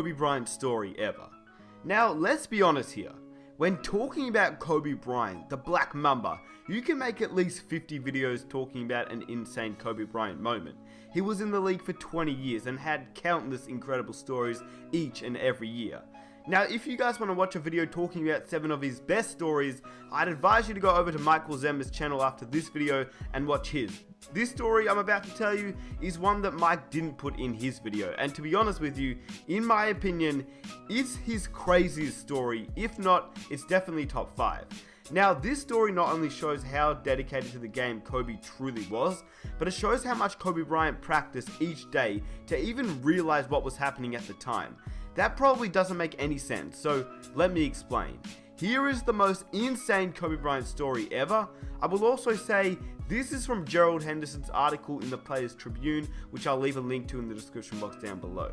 Kobe Bryant story ever. Now, let's be honest here. When talking about Kobe Bryant, the Black Mamba, you can make at least 50 videos talking about an insane Kobe Bryant moment. He was in the league for 20 years and had countless incredible stories each and every year. Now, if you guys want to watch a video talking about 7 of his best stories, I'd advise you to go over to Michael Zemmer's channel after this video and watch his. This story I'm about to tell you is one that Mike didn't put in his video, and to be honest with you, in my opinion, it's his craziest story. If not, it's definitely top 5. Now, this story not only shows how dedicated to the game Kobe truly was, but it shows how much Kobe Bryant practiced each day to even realize what was happening at the time. That probably doesn't make any sense, so let me explain. Here is the most insane Kobe Bryant story ever. I will also say this is from Gerald Henderson's article in the Players Tribune, which I'll leave a link to in the description box down below.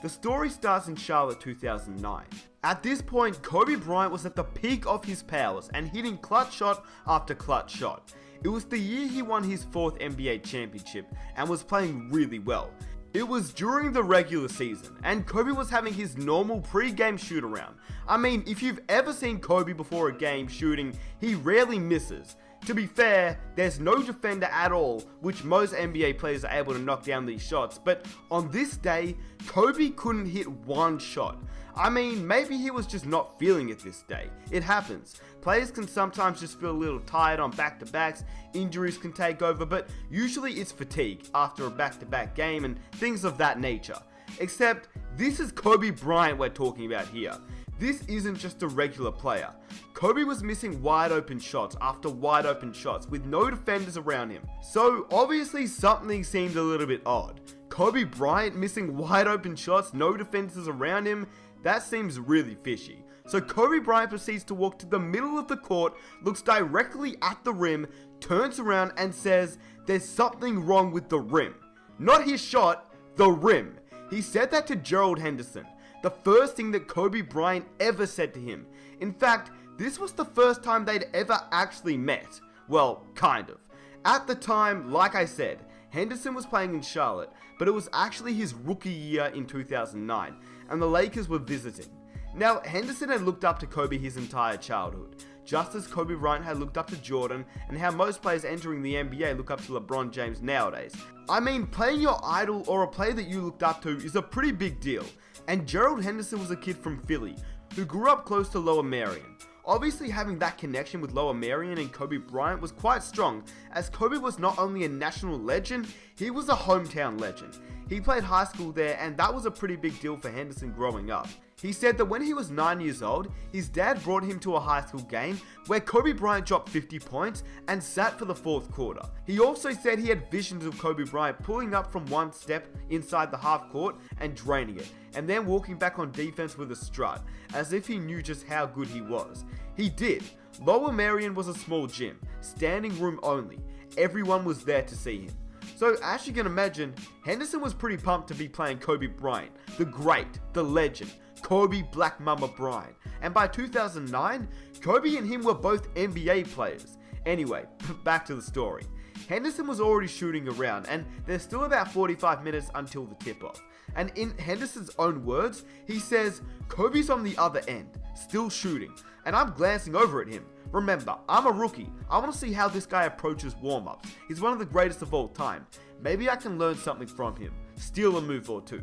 The story starts in Charlotte 2009. At this point, Kobe Bryant was at the peak of his powers and hitting clutch shot after clutch shot. It was the year he won his 4th NBA championship and was playing really well. It was during the regular season, and Kobe was having his normal pre-game shoot around. I mean, if you've ever seen Kobe before a game shooting, he rarely misses. To be fair, there's no defender at all, which most NBA players are able to knock down these shots, but on this day, Kobe couldn't hit one shot. I mean, maybe he was just not feeling it this day. It happens. Players can sometimes just feel a little tired on back-to-backs, injuries can take over, but usually it's fatigue after a back-to-back game and things of that nature. Except, this is Kobe Bryant we're talking about here. This isn't just a regular player. Kobe was missing wide open shots after wide open shots with no defenders around him. So obviously something seemed a little bit odd. Kobe Bryant missing wide open shots, no defenders around him, that seems really fishy. So Kobe Bryant proceeds to walk to the middle of the court, looks directly at the rim, turns around and says, "There's something wrong with the rim." Not his shot, the rim. He said that to Gerald Henderson. The first thing that Kobe Bryant ever said to him. In fact, this was the first time they'd ever actually met. Well, kind of. At the time, like I said, Henderson was playing in Charlotte, but it was actually his rookie year in 2009, and the Lakers were visiting. Now, Henderson had looked up to Kobe his entire childhood, just as Kobe Bryant had looked up to Jordan, and how most players entering the NBA look up to LeBron James nowadays. I mean, playing your idol or a player that you looked up to is a pretty big deal. And Gerald Henderson was a kid from Philly, who grew up close to Lower Merion. Obviously having that connection with Lower Merion and Kobe Bryant was quite strong, as Kobe was not only a national legend, he was a hometown legend. He played high school there, and that was a pretty big deal for Henderson growing up. He said that when he was 9 years old, his dad brought him to a high school game where Kobe Bryant dropped 50 points and sat for the 4th quarter. He also said he had visions of Kobe Bryant pulling up from one step inside the half court and draining it, and then walking back on defense with a strut, as if he knew just how good he was. He did. Lower Merion was a small gym, standing room only. Everyone was there to see him. So as you can imagine, Henderson was pretty pumped to be playing Kobe Bryant, the great, the legend, Kobe Black Mamba Bryant. And by 2009, Kobe and him were both NBA players. Anyway, back to the story. Henderson was already shooting around, and there's still about 45 minutes until the tip-off. And in Henderson's own words, he says, "Kobe's on the other end, still shooting, and I'm glancing over at him. Remember, I'm a rookie. I want to see how this guy approaches warm-ups. He's one of the greatest of all time. Maybe I can learn something from him, steal a move or two."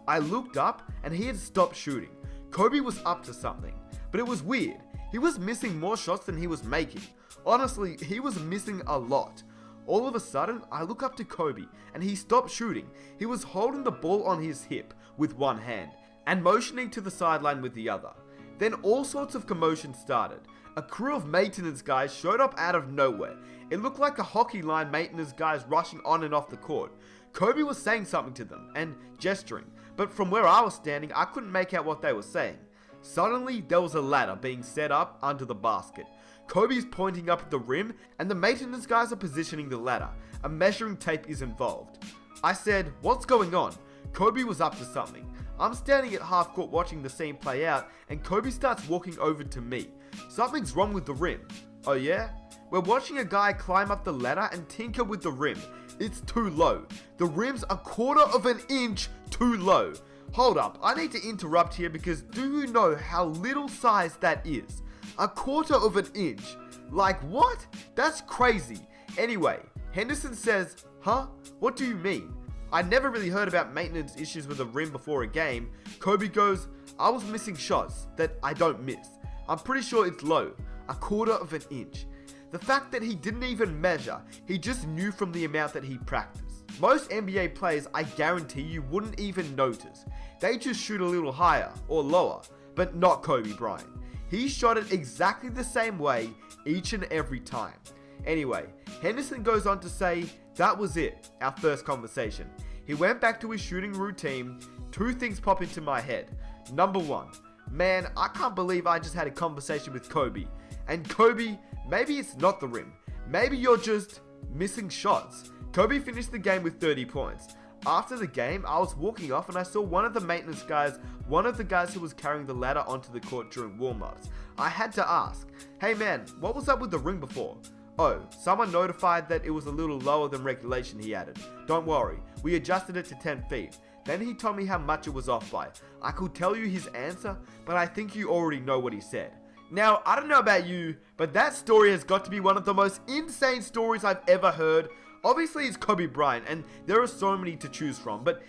I looked up, and he had stopped shooting. Kobe was up to something, but it was weird. He was missing more shots than he was making. Honestly, he was missing a lot. All of a sudden, I look up to Kobe, and he stopped shooting. He was holding the ball on his hip with one hand, and motioning to the sideline with the other. Then all sorts of commotion started. A crew of maintenance guys showed up out of nowhere. It looked like a hockey line maintenance guys rushing on and off the court. Kobe was saying something to them, and gesturing, but from where I was standing, I couldn't make out what they were saying. Suddenly, there was a ladder being set up under the basket. Kobe's pointing up at the rim, and the maintenance guys are positioning the ladder. A measuring tape is involved. I said, "What's going on?" Kobe was up to something. I'm standing at half court watching the scene play out, and Kobe starts walking over to me. "Something's wrong with the rim." "Oh yeah?" "We're watching a guy climb up the ladder and tinker with the rim. It's too low. The rim's a quarter of an inch too low." Hold up, I need to interrupt here because do you know how little size that is? 1/4 of an inch. Like what? That's crazy. Anyway, Henderson says, huh? What do you mean? I never really heard about maintenance issues with a rim before a game. Kobe goes, I was missing shots that I don't miss. I'm pretty sure it's low, 1/4 of an inch. The fact that he didn't even measure, he just knew from the amount that he practiced. Most NBA players, I guarantee you, wouldn't even notice. They just shoot a little higher or lower, but not Kobe Bryant. He shot it exactly the same way each and every time. Anyway, Henderson goes on to say, that was it, our first conversation. He went back to his shooting routine. 2 things pop into my head. Number 1, man, I can't believe I just had a conversation with Kobe. And Kobe, maybe it's not the rim. Maybe you're just missing shots. Kobe finished the game with 30 points. After the game, I was walking off and I saw one of the maintenance guys, one of the guys who was carrying the ladder onto the court during warm-ups. I had to ask, hey man, what was up with the ring before? Oh, someone notified that it was a little lower than regulation, he added. Don't worry, we adjusted it to 10 feet. Then he told me how much it was off by. I could tell you his answer, but I think you already know what he said. Now, I don't know about you, but that story has got to be one of the most insane stories I've ever heard. Obviously, it's Kobe Bryant, and there are so many to choose from, but